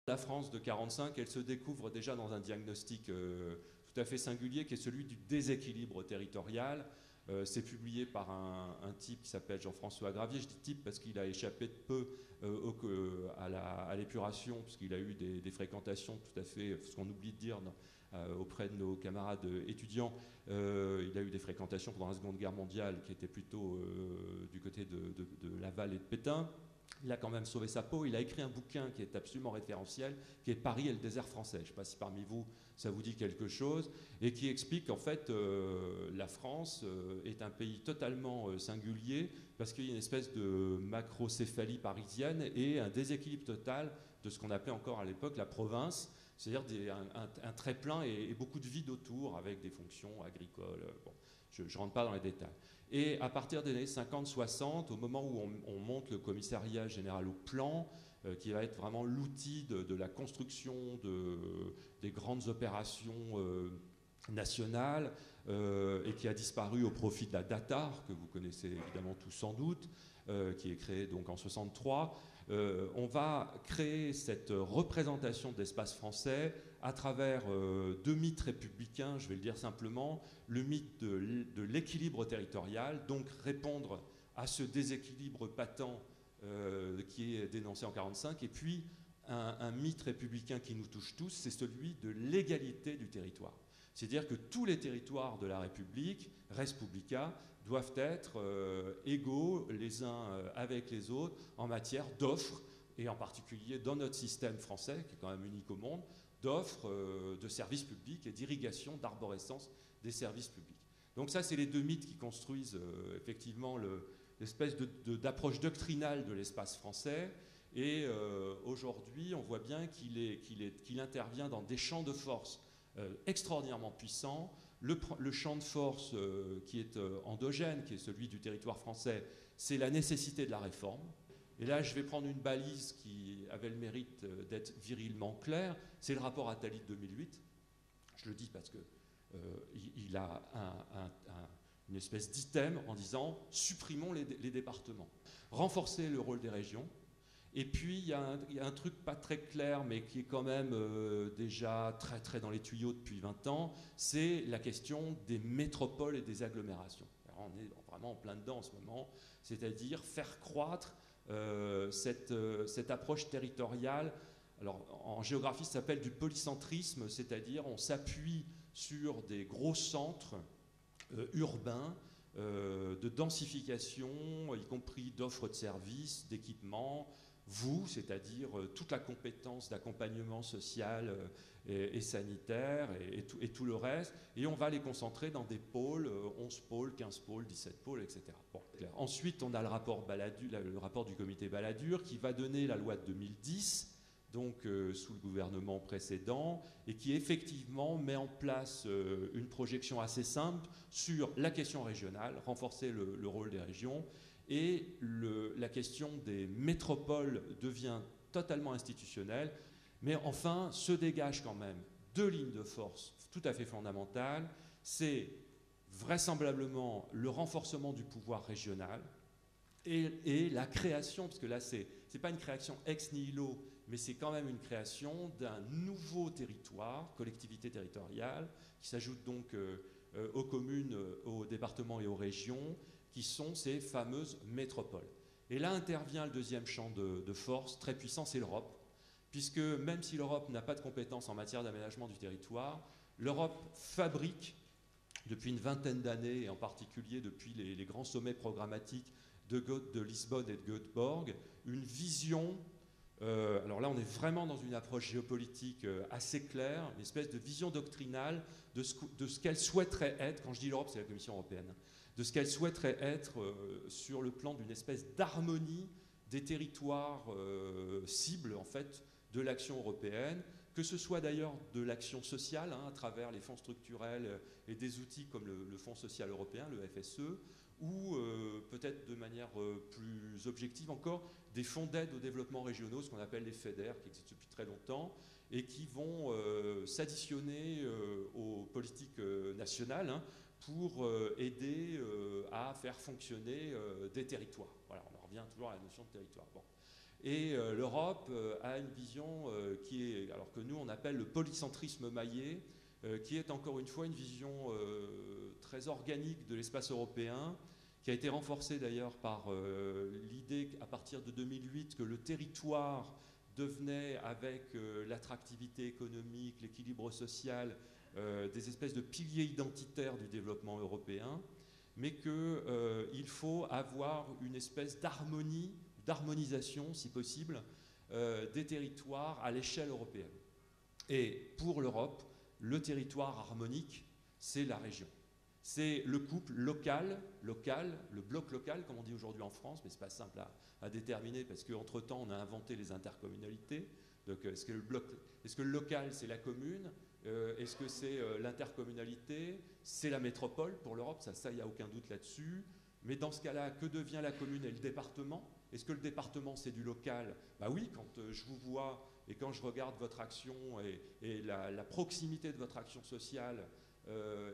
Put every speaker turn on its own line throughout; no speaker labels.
La France de 1945, elle se découvre déjà dans un diagnostic tout à fait singulier qui est celui du déséquilibre territorial. C'est publié par un type qui s'appelle Jean-François Gravier. Je dis type parce qu'il a échappé de peu à l'épuration, puisqu'il a eu des fréquentations tout à fait, ce qu'on oublie de dire auprès de nos camarades étudiants. Il a eu des fréquentations pendant la Seconde Guerre mondiale qui étaient plutôt du côté de Laval et de Pétain. Il a quand même sauvé sa peau. Il a écrit un bouquin qui est absolument référentiel, qui est Paris et le désert français. Je ne sais pas si parmi vous ça vous dit quelque chose, et qui explique qu'en fait la France est un pays totalement singulier parce qu'il y a une espèce de macrocéphalie parisienne et un déséquilibre total de ce qu'on appelait encore à l'époque la province, c'est-à-dire un très plein et beaucoup de vide autour avec des fonctions agricoles. Bon, je ne rentre pas dans les détails. Et à partir des années 50-60, au moment où on monte le commissariat général au plan, qui va être vraiment l'outil de la construction des grandes opérations nationales, et qui a disparu au profit de la DATAR, que vous connaissez évidemment tous sans doute, qui est créée donc en 63, on va créer cette représentation de l'espace français à travers deux mythes républicains, je vais le dire simplement, le mythe de l'équilibre territorial, donc répondre à ce déséquilibre patent qui est dénoncé en 1945, et puis un mythe républicain qui nous touche tous, c'est celui de l'égalité du territoire. C'est-à-dire que tous les territoires de la République, res publica, doivent être égaux les uns avec les autres en matière d'offres, et en particulier dans notre système français, qui est quand même unique au monde, d'offres de services publics et d'irrigation, d'arborescence des services publics. Donc ça, c'est les deux mythes qui construisent effectivement l'espèce d'approche doctrinale de l'espace français. Et aujourd'hui, on voit bien qu'il intervient dans des champs de force extraordinairement puissants. Le champ de force qui est endogène, qui est celui du territoire français, c'est la nécessité de la réforme. Et là, je vais prendre une balise qui avait le mérite d'être virilement claire. C'est le rapport Attali de 2008. Je le dis parce que il a une espèce d'item en disant « supprimons les départements ». Renforcer le rôle des régions. Et puis, il y a un truc pas très clair, mais qui est quand même déjà très, très dans les tuyaux depuis 20 ans, c'est la question des métropoles et des agglomérations. Alors, on est vraiment en plein dedans en ce moment, c'est-à-dire faire croître cette approche territoriale. Alors, en géographie, ça s'appelle du polycentrisme, c'est-à-dire on s'appuie sur des gros centres urbains de densification, y compris d'offres de services, d'équipements, c'est-à-dire toute la compétence d'accompagnement social et sanitaire et tout le reste, et on va les concentrer dans des pôles, 11 pôles, 15 pôles, 17 pôles, etc. Bon, ensuite, on a le rapport du comité Balladur qui va donner la loi de 2010, donc sous le gouvernement précédent, et qui effectivement met en place une projection assez simple sur la question régionale, renforcer le rôle des régions, et la question des métropoles devient totalement institutionnelle, mais enfin se dégagent quand même deux lignes de force tout à fait fondamentales. C'est vraisemblablement le renforcement du pouvoir régional et la création, parce que là c'est pas une création ex nihilo, mais c'est quand même une création d'un nouveau territoire, collectivité territoriale, qui s'ajoute donc aux communes, aux départements et aux régions, qui sont ces fameuses métropoles. Et là intervient le deuxième champ de force très puissant, c'est l'Europe, puisque même si l'Europe n'a pas de compétences en matière d'aménagement du territoire, l'Europe fabrique depuis une vingtaine d'années, et en particulier depuis les grands sommets programmatiques de Lisbonne et de Göteborg, une vision, alors là on est vraiment dans une approche géopolitique assez claire, une espèce de vision doctrinale de ce qu'elle souhaiterait être, quand je dis l'Europe c'est la Commission européenne, de ce qu'elle souhaiterait être sur le plan d'une espèce d'harmonie des territoires cibles en fait de l'action européenne, que ce soit d'ailleurs de l'action sociale à travers les fonds structurels et des outils comme le Fonds social européen, le FSE, ou peut-être de manière plus objective encore, des fonds d'aide au développement régionaux, ce qu'on appelle les FEDER, qui existent depuis très longtemps, et qui vont s'additionner aux politiques nationales pour aider à faire fonctionner des territoires. Voilà, on en revient toujours à la notion de territoire. Bon. Et l'Europe a une vision qui est, alors que nous on appelle le polycentrisme maillé, qui est encore une fois une vision très organique de l'espace européen, qui a été renforcée d'ailleurs par l'idée à partir de 2008 que le territoire devenait, avec l'attractivité économique, l'équilibre social, des espèces de piliers identitaires du développement européen, mais qu'il faut avoir une espèce d'harmonie, d'harmonisation, si possible, des territoires à l'échelle européenne. Et pour l'Europe, le territoire harmonique, c'est la région. C'est le couple local, le bloc local, comme on dit aujourd'hui en France, mais ce n'est pas simple à déterminer parce qu'entre-temps, on a inventé les intercommunalités. Donc, est-ce que le local, c'est la commune? Est-ce que c'est l'intercommunalité? C'est la métropole pour l'Europe, ça, il n'y a aucun doute là-dessus. Mais dans ce cas-là, que devient la commune et le département? Est-ce que le département, c'est du local? Bah oui, quand je vous vois et quand je regarde votre action et la proximité de votre action sociale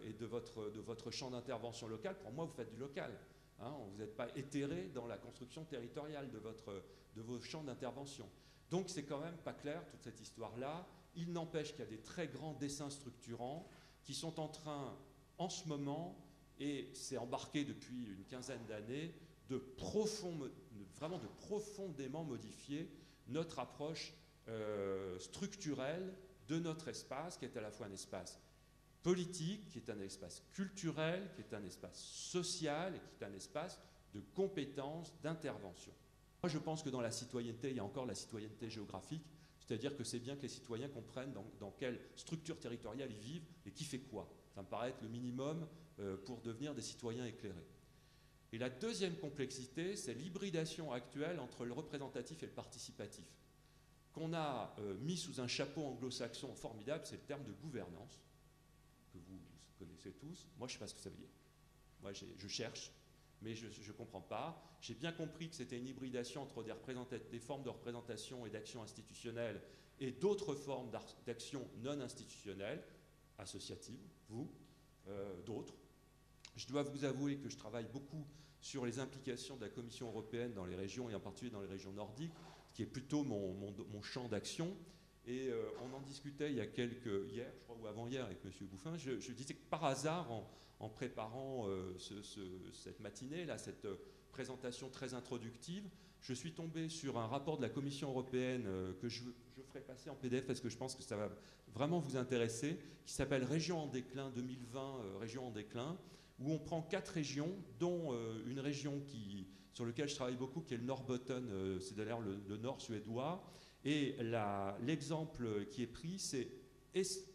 et de votre champ d'intervention local, pour moi, vous faites du local. Hein, vous n'êtes pas éthéré dans la construction territoriale de vos champs d'intervention. Donc, c'est quand même pas clair, toute cette histoire-là. Il n'empêche qu'il y a des très grands dessins structurants qui sont en train, en ce moment, et c'est embarqué depuis une quinzaine d'années, vraiment de profondément modifier notre approche structurelle de notre espace, qui est à la fois un espace politique, qui est un espace culturel, qui est un espace social et qui est un espace de compétences, d'intervention. Moi, je pense que dans la citoyenneté, il y a encore la citoyenneté géographique, c'est-à-dire que c'est bien que les citoyens comprennent dans quelle structure territoriale ils vivent et qui fait quoi. Ça me paraît être le minimum pour devenir des citoyens éclairés. Et la deuxième complexité, c'est l'hybridation actuelle entre le représentatif et le participatif, qu'on a mis sous un chapeau anglo-saxon formidable, c'est le terme de gouvernance, que vous connaissez tous. Moi, je ne sais pas ce que ça veut dire. Moi, je cherche, mais je ne comprends pas. J'ai bien compris que c'était une hybridation entre des formes de représentation et d'action institutionnelle et d'autres formes d'action non institutionnelle, associatives, d'autres. Je dois vous avouer que je travaille beaucoup sur les implications de la Commission européenne dans les régions, et en particulier dans les régions nordiques, qui est plutôt mon champ d'action. Et on en discutait hier, je crois, ou avant-hier, avec M. Bouffin. Je disais que par hasard, en préparant cette matinée, cette présentation très introductive, je suis tombé sur un rapport de la Commission européenne que je ferai passer en PDF parce que je pense que ça va vraiment vous intéresser, qui s'appelle Régions en déclin 2020, Régions en déclin, où on prend 4 régions, dont une région sur laquelle je travaille beaucoup, qui est le Norrbotten, c'est d'ailleurs le nord suédois. Et l'exemple qui est pris, c'est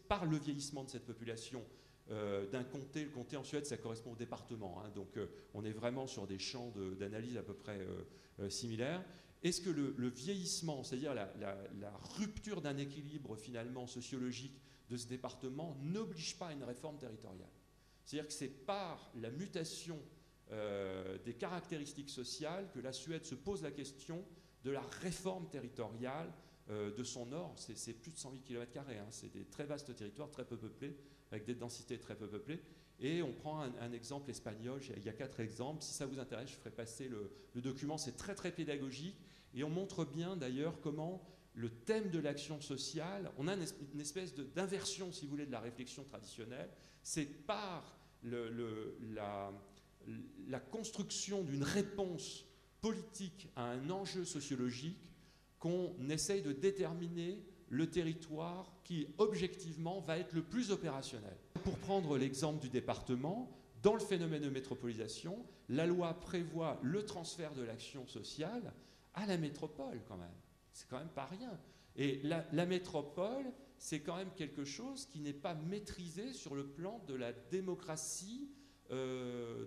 par le vieillissement de cette population d'un comté. Le comté en Suède, ça correspond au département. Hein, donc on est vraiment sur des champs d'analyse à peu près similaires. Est-ce que le vieillissement, c'est-à-dire la rupture d'un équilibre finalement sociologique de ce département, n'oblige pas à une réforme territoriale? C'est-à-dire que c'est par la mutation des caractéristiques sociales que la Suède se pose la question de la réforme territoriale de son nord. C'est plus de 100 000 km², hein, c'est des très vastes territoires, très peu peuplés, avec des densités très peu peuplées. Et on prend un exemple espagnol, il y a 4 exemples. Si ça vous intéresse, je ferai passer le document, c'est très très pédagogique. Et on montre bien d'ailleurs comment le thème de l'action sociale, on a une espèce d'inversion, si vous voulez, de la réflexion traditionnelle. C'est par la construction d'une réponse politique à un enjeu sociologique qu'on essaye de déterminer le territoire qui, objectivement, va être le plus opérationnel. Pour prendre l'exemple du département, dans le phénomène de métropolisation, la loi prévoit le transfert de l'action sociale à la métropole, quand même. C'est quand même pas rien. Et la métropole, c'est quand même quelque chose qui n'est pas maîtrisé sur le plan de la démocratie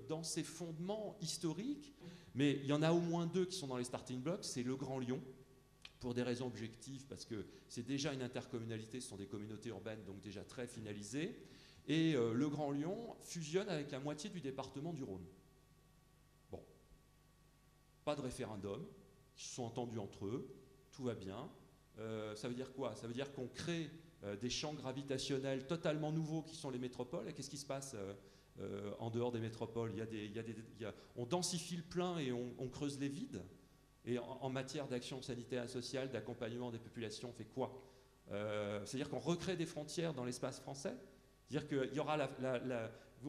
dans ses fondements historiques. Mais il y en a au moins 2 qui sont dans les starting blocks. C'est le Grand Lyon, pour des raisons objectives, parce que c'est déjà une intercommunalité, ce sont des communautés urbaines, donc déjà très finalisées. Et le Grand Lyon fusionne avec la moitié du département du Rhône. Bon, pas de référendum, ils se sont entendus entre eux, tout va bien. Ça veut dire quoi? Ça veut dire qu'on crée des champs gravitationnels totalement nouveaux qui sont les métropoles. Et qu'est-ce qui se passe en dehors des métropoles? On densifie le plein et on creuse les vides. Et en matière d'action sanitaire et sociale, d'accompagnement des populations, on fait quoi? C'est-à-dire qu'on recrée des frontières dans l'espace français. C'est-à-dire qu'il y aura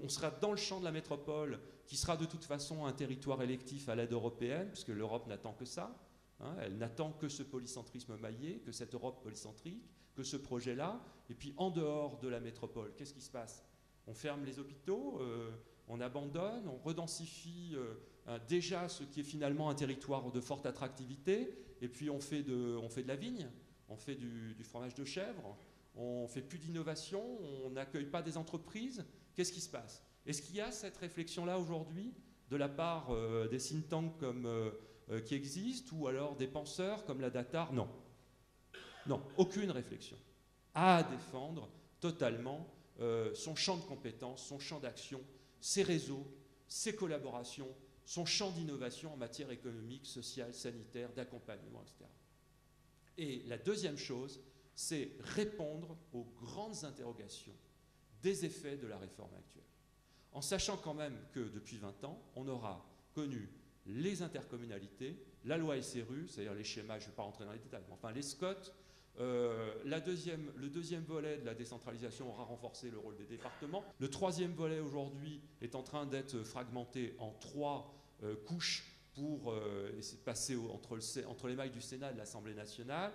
on sera dans le champ de la métropole, qui sera de toute façon un territoire électif à l'aide européenne, puisque l'Europe n'attend que ça. Hein, elle n'attend que ce polycentrisme maillé, que cette Europe polycentrique, que ce projet-là. Et puis en dehors de la métropole, qu'est-ce qui se passe? On ferme les hôpitaux, on abandonne, on redensifie déjà ce qui est finalement un territoire de forte attractivité, et puis on fait de la vigne, on fait du fromage de chèvre, on ne fait plus d'innovation, on n'accueille pas des entreprises. Qu'est-ce qui se passe? Est-ce qu'il y a cette réflexion-là aujourd'hui de la part des think tanks qui existent, ou alors des penseurs comme la DATAR? Non. Non, aucune réflexion. À défendre totalement son champ de compétences, son champ d'action, ses réseaux, ses collaborations, son champ d'innovation en matière économique, sociale, sanitaire, d'accompagnement, etc. Et la deuxième chose, c'est répondre aux grandes interrogations des effets de la réforme actuelle. En sachant quand même que depuis 20 ans, on aura connu les intercommunalités, la loi SRU, c'est-à-dire les schémas, je ne vais pas rentrer dans les détails, mais enfin les SCOT. Le deuxième volet de la décentralisation aura renforcé le rôle des départements. Le troisième volet aujourd'hui est en train d'être fragmenté en 3 couches pour passer entre les mailles du Sénat et de l'Assemblée nationale.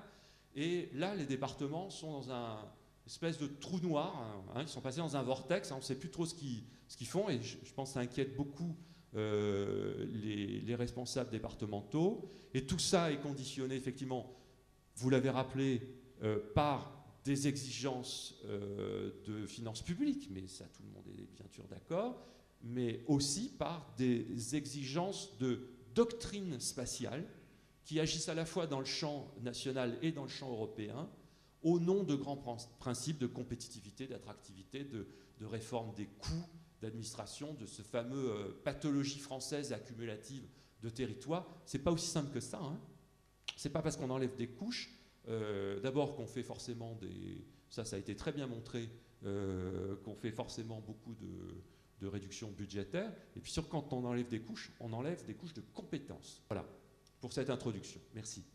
Et là, les départements sont dans un espèce de trou noir. Hein, ils sont passés dans un vortex. Hein, on ne sait plus trop ce qu'ils font. Et je pense que ça inquiète beaucoup les responsables départementaux. Et tout ça est conditionné, effectivement, vous l'avez rappelé, par des exigences de finances publiques, mais ça tout le monde est bien sûr d'accord, mais aussi par des exigences de doctrine spatiale qui agissent à la fois dans le champ national et dans le champ européen, au nom de grands principes de compétitivité, d'attractivité, de réforme des coûts d'administration, de ce fameux pathologie française accumulative de territoire. C'est pas aussi simple que ça. Hein. C'est pas parce qu'on enlève des couches, d'abord qu'on fait forcément ça a été très bien montré, qu'on fait forcément beaucoup de réductions budgétaires, et puis quand on enlève des couches de compétences. Voilà, pour cette introduction. Merci.